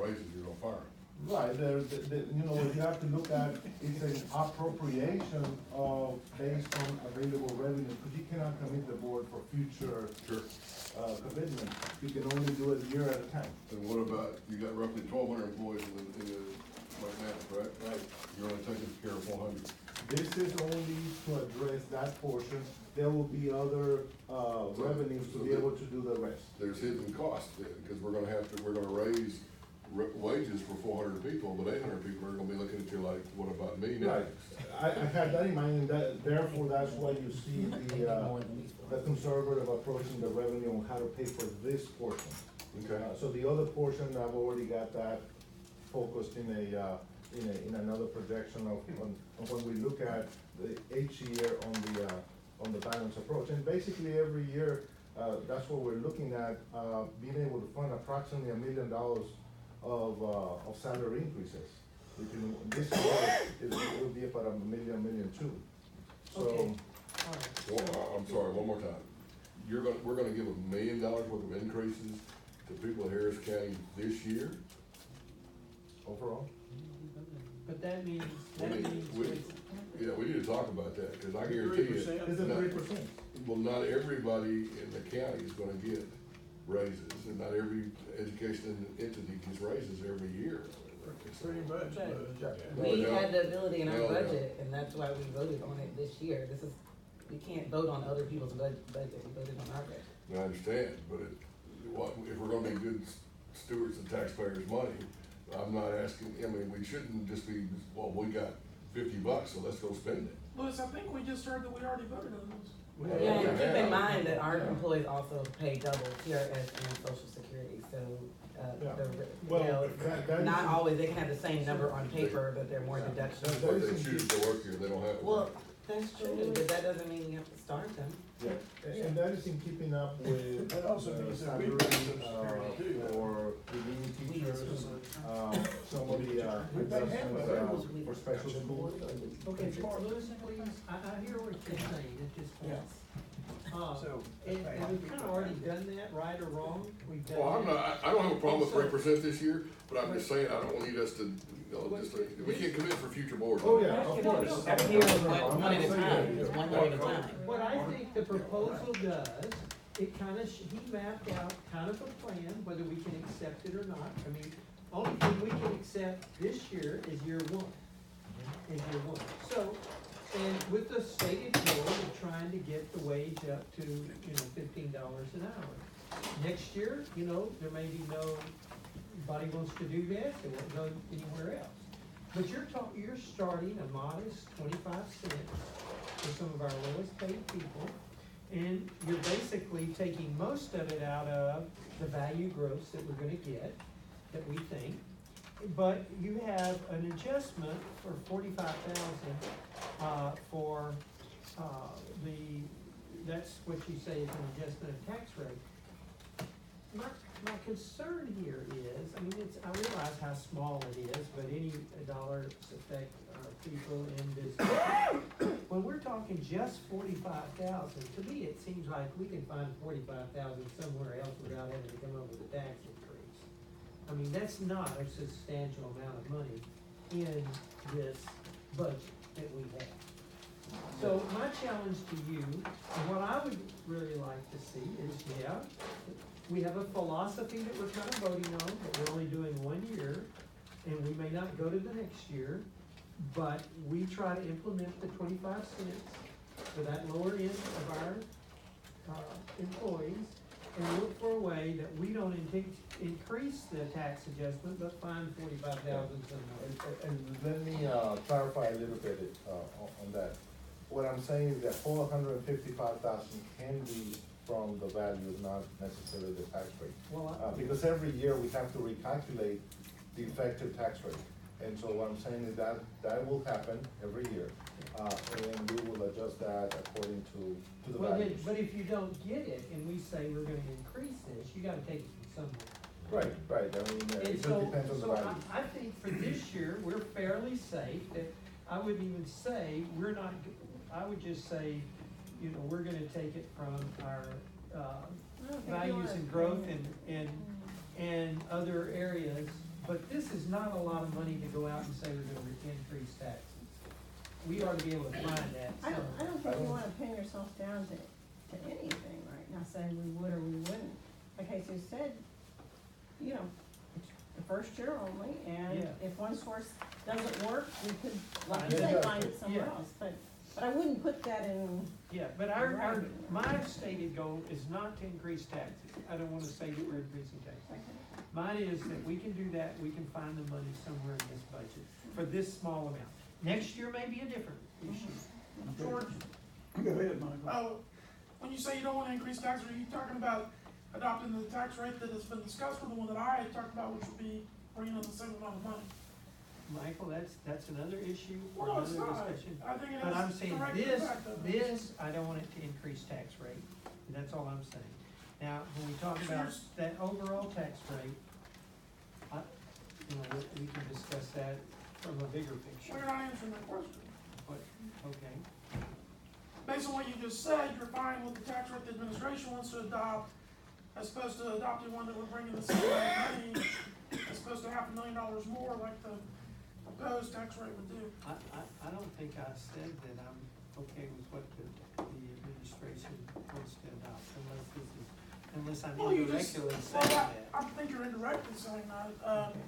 raises, you're gonna fire them. Right, you know, you have to look at, it's an appropriation of, based on available revenue, because you cannot commit the board for future, Sure. commitment. You can only do it a year at a time. And what about, you got roughly 1,200 employees in the, right now, correct? Right. You're only taking care of 400. This is only to address that portion. There will be other, revenues to be able to do the rest. There's hidden costs then, because we're gonna raise wages for 400 people, but 800 people are gonna be looking at you like, what about me now? Right, I had that in mind, and that, therefore, that's why you see the conservative approach in the revenue on how to pay for this portion. Okay. So the other portion, I've already got that focused in in another projection of when we look at each year on the balance approach. And basically, every year, that's what we're looking at, being able to fund approximately $1 million of salary increases. This year, it will be about $1 million too. So, Okay. Well, I'm sorry, one more time. We're gonna give $1 million worth of increases to people in Harris County this year? overall, But that means, We need- it's- Yeah, we need to talk about that, cause I guarantee you. it's a not- 3%. Well, not everybody in the county is gonna get raises, and not every education entity gets raises every year. Pretty much, No, We they don't. had the ability in our No, they don't. budget, and that's why we voted on it this year. We can't vote on other people's budget, we voted on our budget. I understand, but if we're gonna be good stewards of taxpayers' money, I'm not asking, I mean, we shouldn't just be, well, we got $50, so let's go spend it. Louis, I think we just heard that we already voted on those. Yeah, and keep in mind that our employees also pay double TRS and social security, so, Yeah. you Well, know, that not is- always, they can have the same number on paper, but there are more deductions. That But is they in choose to work here, they don't have to. Well, that's true, but that doesn't mean we have to start them. Yeah, and that is in keeping up with, That also means that we salary, pay Social Security too. for relieving teachers, some of the, adjustments, for special schools. okay, Louis, please, I hear what you're saying, it's just. Yes. And we've kinda already done that, right or wrong, we've done. Well, that. I don't have a problem with Also- 3% this year, but I'm just saying, I don't need us to, we can't commit for future boards. Oh, yeah, of course. Every year, I'm one not at a saying time, that. it's one year at a time. What I think the proposal does, it kinda, he mapped out kind of a plan, whether we can accept it or not. I mean, only thing we can accept this year is year one, So, and with the stated goal of trying to get the wage up to, $15 an hour. Next year, there may be nobody wants to do this, they won't go anywhere else. But you're starting a modest 25 cents for some of our lowest paid people. And you're basically taking most of it out of the value growth that we're gonna get, that we think. But you have an adjustment for 45,000, for, that's what you say is an adjustment of tax rate. My concern here is, I realize how small it is, but any dollars affect people in this. When we're talking just 45,000, to me, it seems like we can find 45,000 somewhere else without having to come up with a tax increase. That's not a substantial amount of money in this budget that we have. So my challenge to you, and what I would really like to see is, we have a philosophy that we're kind of voting on, that we're only doing 1 year, and we may not go to the next year, but we try to implement the 25 cents for that lower end of our, employees, and look for a way that we don't increase the tax adjustment, but find 45,000 somewhere. And let me, clarify a little bit, on that. What I'm saying is that 455,000 can be from the value, not necessarily the tax rate. Well, Because every year we have to recalculate the effective tax rate. And so what I'm saying is that will happen every year, and we will adjust that according to the well, values. but if you don't get it, and we say we're gonna increase this, you gotta take it from somewhere. Right, it And just so, depends on the values. I think for this year, we're fairly safe, that I wouldn't even say, I would just say, we're gonna take it from our, values and growth and other areas but this is not a lot of money to go out and say we're gonna increase taxes. We ought to be able to find that I don't somewhere. think you wanna pin yourself down to anything right now, saying we would or we wouldn't. Like Jesus said, you know, it's the first year only, and Yeah. if one source doesn't work, we could, like Find you it. say, Yeah. find it somewhere Yeah. else, but I wouldn't put that in, Yeah, but my stated goal is not to increase taxes. I don't wanna say that we're increasing taxes. Mine is that we can do that, we can find the money somewhere in this budget for this small amount. Next year may be a different issue. George, Go ahead, Michael. oh, when you say you don't wanna increase taxes, are you talking about adopting the tax rate that has been discussed, or the one that I had talked about, which would be bringing in the same amount of money? Michael, that's another issue for Well, no, it's another not. discussion. I think it But I'm has saying direct this, impact of it. I don't want it to increase tax rate, that's all I'm saying. Now, when we talk So about you're that overall tax rate, we can discuss that from a bigger Well, picture, you're not answering that question. but, okay. Based on what you just said, you're fine with the tax rate the administration wants to adopt, as opposed to adopting one that would bring in the same amount of money, as opposed to $500,000 more like the proposed tax rate would do. I don't think I said that I'm okay with what the administration wants to adopt, unless I'm Well, you just, indirectly well, saying I that. think you're indirectly saying that, Okay.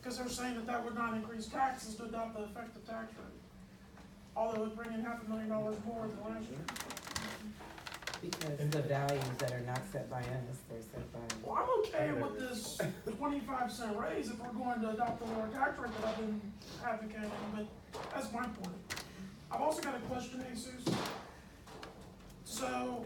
because they're saying that would not increase taxes to adopt the effective tax rate. Although it would bring in $500,000 more than last year. Because the values that are not set by us, they're set by. Well, I'm okay with this 25-cent raise if we're going to adopt the lower tax rate that I've been advocating, but that's my point. I've also got a question, Jesus. So,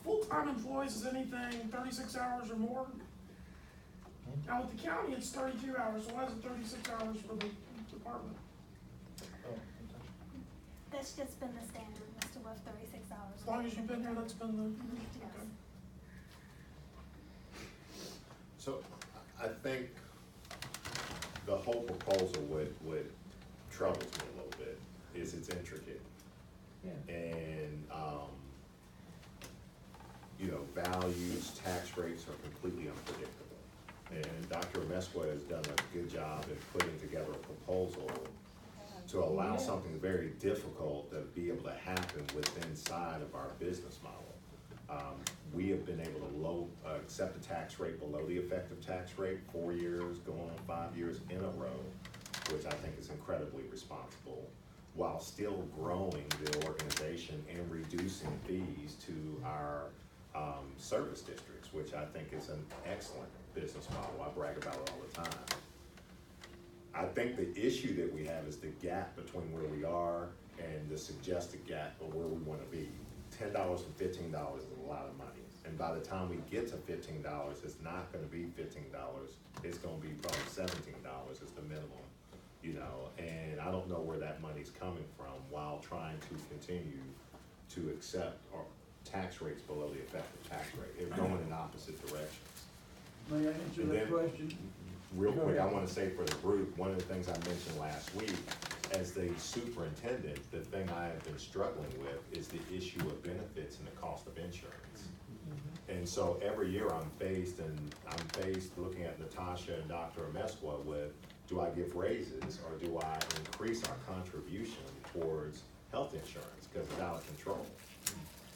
full-time employees is anything 36 hours or more? Now with the county, it's 32 hours, so why is it 36 hours for the department? That's just been the standard, Mr. Wolf, 36 hours. As long as you've been here, that's been the, okay. So I think the whole proposal, what troubles me a little bit is it's intricate. Yeah. And, values, tax rates are completely unpredictable. And Dr. Mesqua has done a good job in putting together a proposal to allow something very difficult to be able to happen within inside of our business model. We have been able to accept a tax rate below the effective tax rate 4 years, going on 5 years in a row, which I think is incredibly responsible, while still growing the organization and reducing fees to our service districts, which I think is an excellent business model. I brag about it all the time. I think the issue that we have is the gap between where we are and the suggested gap of where we wanna be. $10 and $15 is a lot of money. And by the time we get to $15, it's not gonna be $15, it's gonna be probably $17 is the minimum, and I don't know where that money's coming from while trying to continue to accept our tax rates below the effective tax rate. It's going in opposite directions. May I answer And that then- question? Real Go quick, I ahead. wanna say for the group, one of the things I mentioned last week, as the superintendent, the thing I have been struggling with is the issue of benefits and the cost of insurance. And so every year I'm faced looking at Natasha and Dr. Mesqua with, do I give raises or do I increase our contribution towards health insurance, because it's out of control?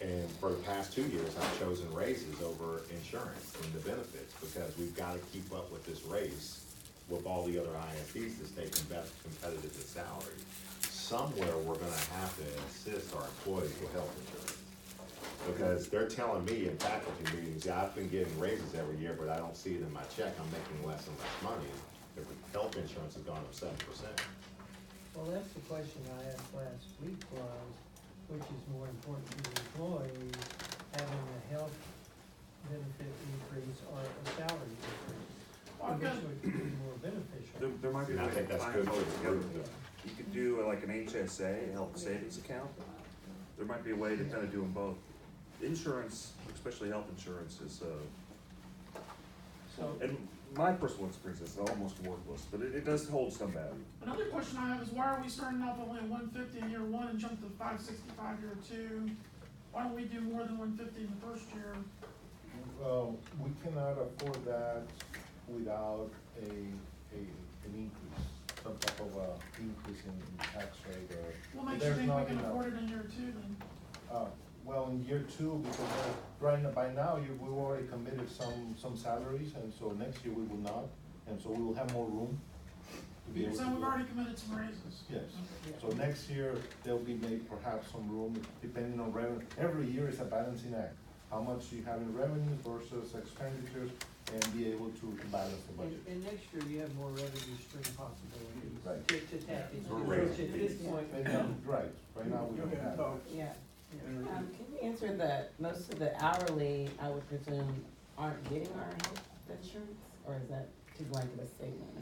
And for the past 2 years, I've chosen raises over insurance and the benefits, because we've gotta keep up with this race with all the other ISDs to stay competitive in salary. Somewhere, we're gonna have to assist our employees with health insurance. Because they're telling me in faculty meetings, yeah, I've been getting raises every year, but I don't see it in my check, I'm making less and less money. The health insurance has gone up 7%. Well, that's the question I asked last week was, which is more important to the employee, having a health benefit increase or a salary increase? Well, I've got- Which would be more beneficial? There might be a And I way think to that's find good for both the together. group. Yeah. You could do like an HSA, a health savings account. There might be a way to kind of do them both. Insurance, especially health insurance, is, So, in my personal experience, it's almost worthless, but it does hold some value. Another question I have is, why are we starting off only at 150 in year one and jump to 565 year two? Why don't we do more than 150 in the first year? We cannot afford that without an increase, some type of, increase in tax rate or. What makes you there's think we not can enough. afford it in year two then? Well, in year two, because right now, by now, we've already committed some salaries, and so next year we will not, and so we will have more room to be able to. So we've do it. already committed some raises. Yes, Okay. so next year, there'll be made perhaps some room, depending on revenue, every year is a balancing act. How much you have in revenue versus expenditures, and be able to balance the budget. And next year you have more revenue stream possibilities Right. to tap into, We're which raising at this fees. point. Right now we don't Okay, have. talk. Yeah. And- Can you answer that most of the hourly, I would presume, aren't getting our health insurance? Or is that too blanket a statement?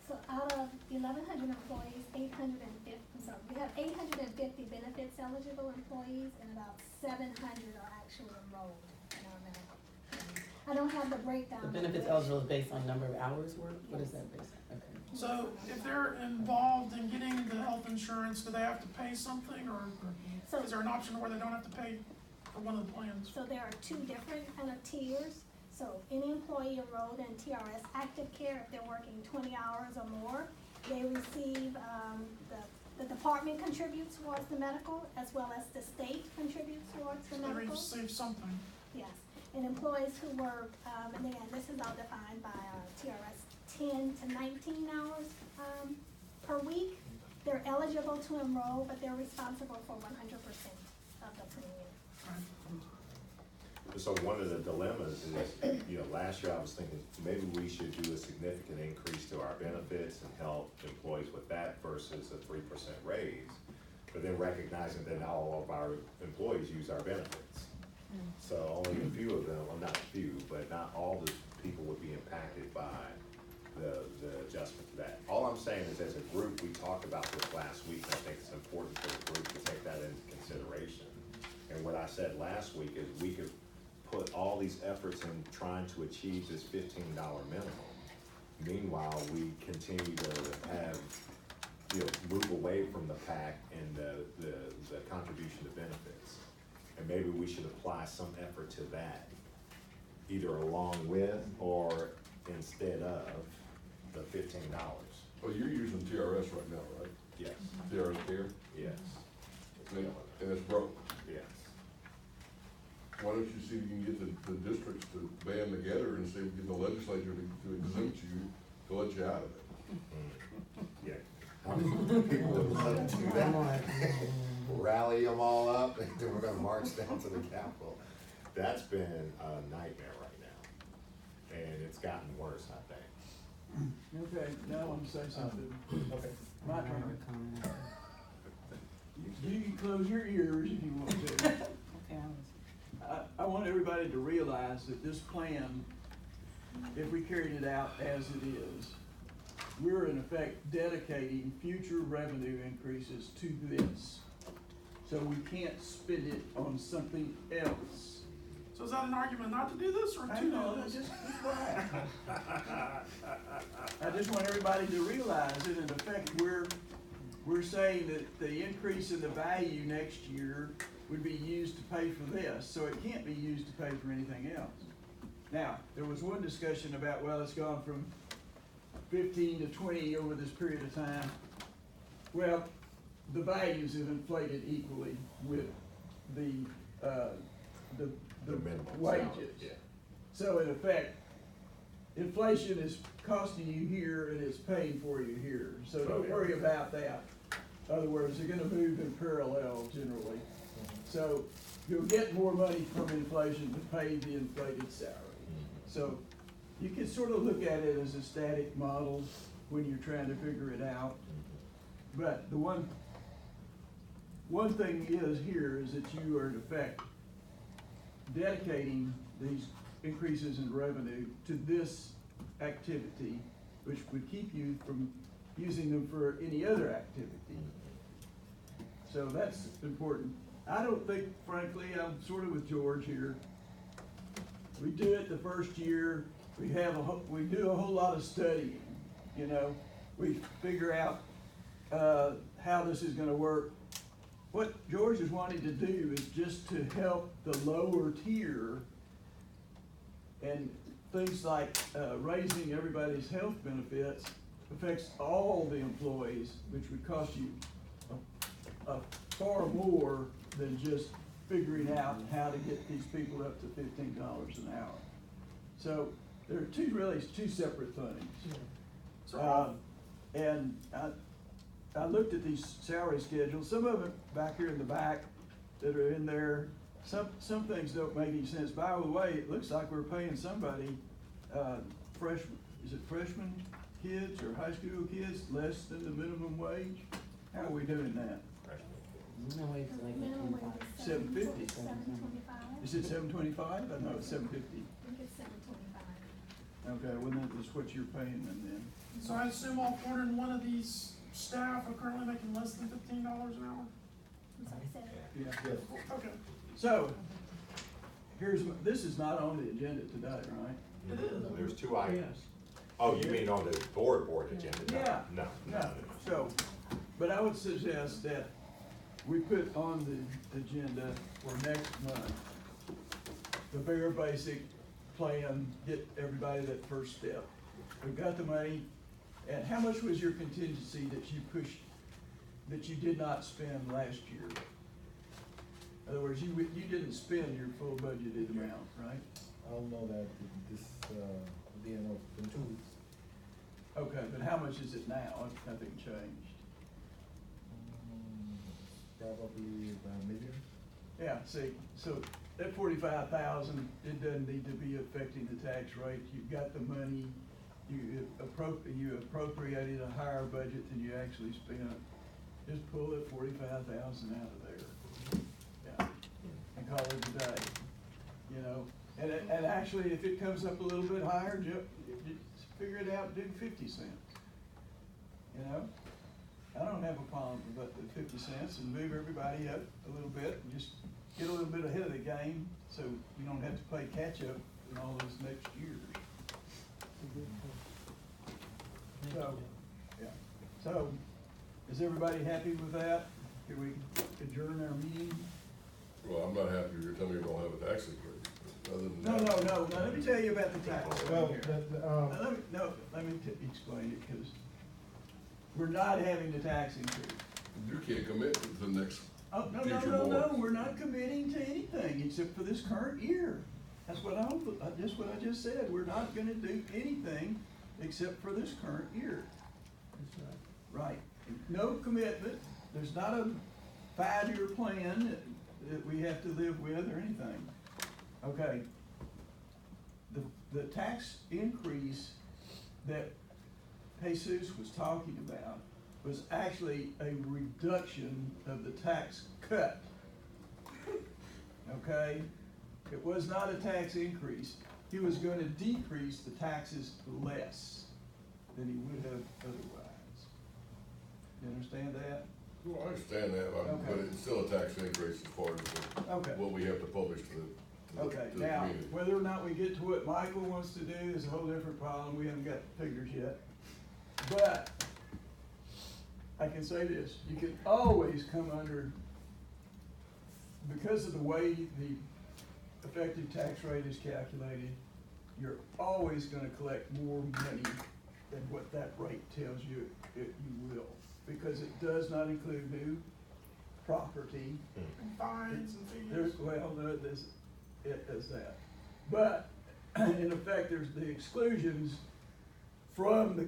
So out of 1,100 employees, 850, I'm sorry, we have 850 benefits eligible employees and about 700 are actually enrolled in our medical. I don't have the breakdown. The of benefits which- eligible is based on number of hours worked? What is that based on? Okay. So if they're involved in getting the health insurance, do they have to pay something, or So, is there an option where they don't have to pay for one of the plans? so there are two different kind of tiers. So any employee enrolled in TRS Active Care, if they're working 20 hours or more, they receive, the department contributes towards the medical, as well as the state contributes towards the So they medical. receive something. Yes, and employees who work, and again, this is all defined by TRS 10 to 19 hours per week. They're eligible to enroll, but they're responsible for 100% of the premium. Right. So one of the dilemmas is, last year I was thinking, maybe we should do a significant increase to our benefits and help employees with that versus a 3% raise. But then recognizing that not all of our employees use our benefits. So only a few of them, well, not a few, but not all the people would be impacted by the adjustment to that. All I'm saying is, as a group, we talked about this last week, and I think it's important for the group to take that into consideration. And what I said last week is we could put all these efforts in trying to achieve this $15 minimum. Meanwhile, we continue to have, move away from the PAC and the contribution to benefits. And maybe we should apply some effort to that, either along with or instead of the $15. Well, you're using TRS right now, right? Yes, TRS Care, yes, and it's broke. yes. Why don't you see if you can get the districts to band together and see if we can get the legislature to exempt you, to let you out of it? Yeah. How many people would love to do that? Rally them all up, and then we're gonna march down to the Capitol. That's been a nightmare right now, and it's gotten worse, I think. Okay, now I want to say something. Okay. My turn. You can close your ears if you want to. I want everybody to realize that this plan, if we carried it out as it is, we're in effect dedicating future revenue increases to this. So we can't spend it on something else. So is that an argument not to do this, or to I know, do this? just be quiet. I just want everybody to realize that in effect, we're saying that the increase in the value next year would be used to pay for this, so it can't be used to pay for anything else. Now, there was one discussion about, well, it's gone from 15 to 20 over this period of time. Well, the values have inflated equally with the minimum wages. salary, yeah. So in effect, inflation is costing you here and it's paying for you here. So don't worry about that. In other words, they're gonna move in parallel generally. So you'll get more money from inflation to pay the inflated salary. So you can sort of look at it as a static model when you're trying to figure it out. But the one thing is that you are in effect dedicating these increases in revenue to this activity, which would keep you from using them for any other activity. So that's important. I don't think, frankly, I'm sort of with George here. We do it the first year, we do a whole lot of studying, we figure out how this is gonna work. What George is wanting to do is just to help the lower tier and things like, raising everybody's health benefits affects all the employees, which would cost you far more than just figuring out how to get these people up to $15 an hour. So there are two separate things. And I looked at these salary schedules, some of them back here in the back that are in there, some things don't make any sense. By the way, it looks like we're paying somebody, freshman kids or high school kids less than the minimum wage? How are we doing that? Minimum wage is like Minimum wage is $7.50. $7.25. Is it $7.25? I know it's $7.50. I think it's $7.25. Okay, well, that's what you're paying them then. So I assume all 401 of these staff are currently making less than $15 an hour? I'm sorry, say that. Yeah. Okay. So, this is not on the agenda today, right? It is. There's two items. Oh, you mean on the board agenda? No, Yeah. No. So, but I would suggest that we put on the agenda for next month, the very basic plan, get everybody that first step. We've got the money, and how much was your contingency that you pushed, that you did not spend last year? In other words, you didn't spend your full budgeted amount, right? I'll know that this, the end of, in 2 weeks. Okay, but how much is it now, if nothing changed? Probably about $1 million. Yeah, see, so that 45,000, it doesn't need to be affecting the tax rate. You've got the money, you appropriated a higher budget than you actually spent. Just pull that 45,000 out of there. Yeah, and call it a day, you know? And actually, if it comes up a little bit higher, just figure it out, do 50 cents. You know? I don't have a problem with the 50 cents and move everybody up a little bit and just get a little bit ahead of the game so you don't have to play catch up in all those next years. So, yeah. So, is everybody happy with that? Can we adjourn our meeting? Well, I'm not happy if you're telling me we don't have a tax increase. Other than No, that- no. Now, let me tell you about the tax. Well, here. Let me explain it, because we're not having the tax increase. You can't commit to the next Oh, no, future no, board. we're not committing to anything except for this current year. That's what I just said, we're not gonna do anything except for this current year. Right, no commitment, there's not a 5-year plan that we have to live with or anything. Okay, the tax increase that Jesus was talking about was actually a reduction of the tax cut. Okay? It was not a tax increase. He was going to decrease the taxes less than he would have otherwise. You understand that? Well, I understand that, but Okay. it's still a tax increase as far as Okay. what we have to publish to the Okay, to the now, community. whether or not we get to what Michael wants to do is a whole different problem. We haven't got figures yet. But I can say this, you can always come under, because of the way the effective tax rate is calculated, you're always gonna collect more money than what that rate tells you you will. Because it does not include new property. And fines and fees. It does that. But, in effect, there's the exclusions from the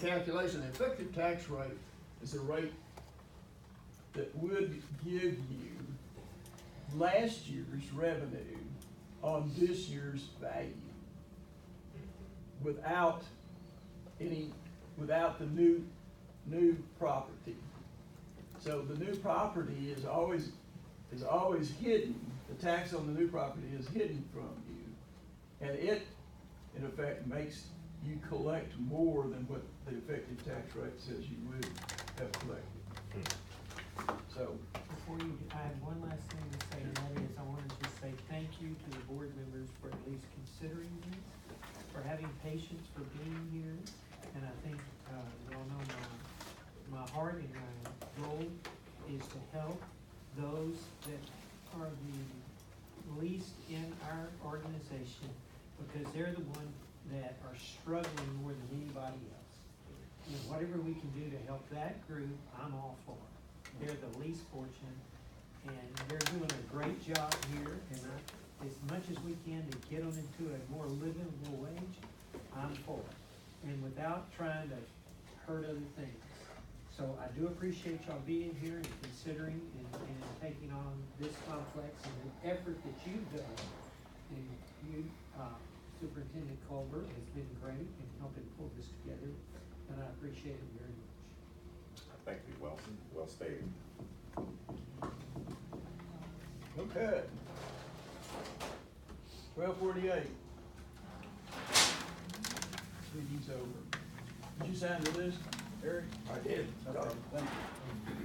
calculation. The effective tax rate is a rate that would give you last year's revenue on this year's value without the new property. So the new property is always hidden. The tax on the new property is hidden from you. And it, in effect, makes you collect more than what the effective tax rate says you would have collected. So, Before you, I have one last thing to say, and that is, I wanted to say thank you to the board members for at least considering this, for having patience, for being here. And I think, you all know my heart and my role is to help those that are the least in our organization because they're the one that are struggling more than anybody else. And whatever we can do to help that group, I'm all for. They're the least fortunate, and they're doing a great job here, and as much as we can to get them into a more livable wage, I'm for it. And without trying to hurt other things. So I do appreciate y'all being here and considering and taking on this complex and the effort that you've done. And you, Superintendent Colbert, has been great in helping pull this together, and I appreciate it very much. Thank you, well stated. Okay. 12:48. Meeting's over. Did you sign the list, Eric? I did. Okay, thank you.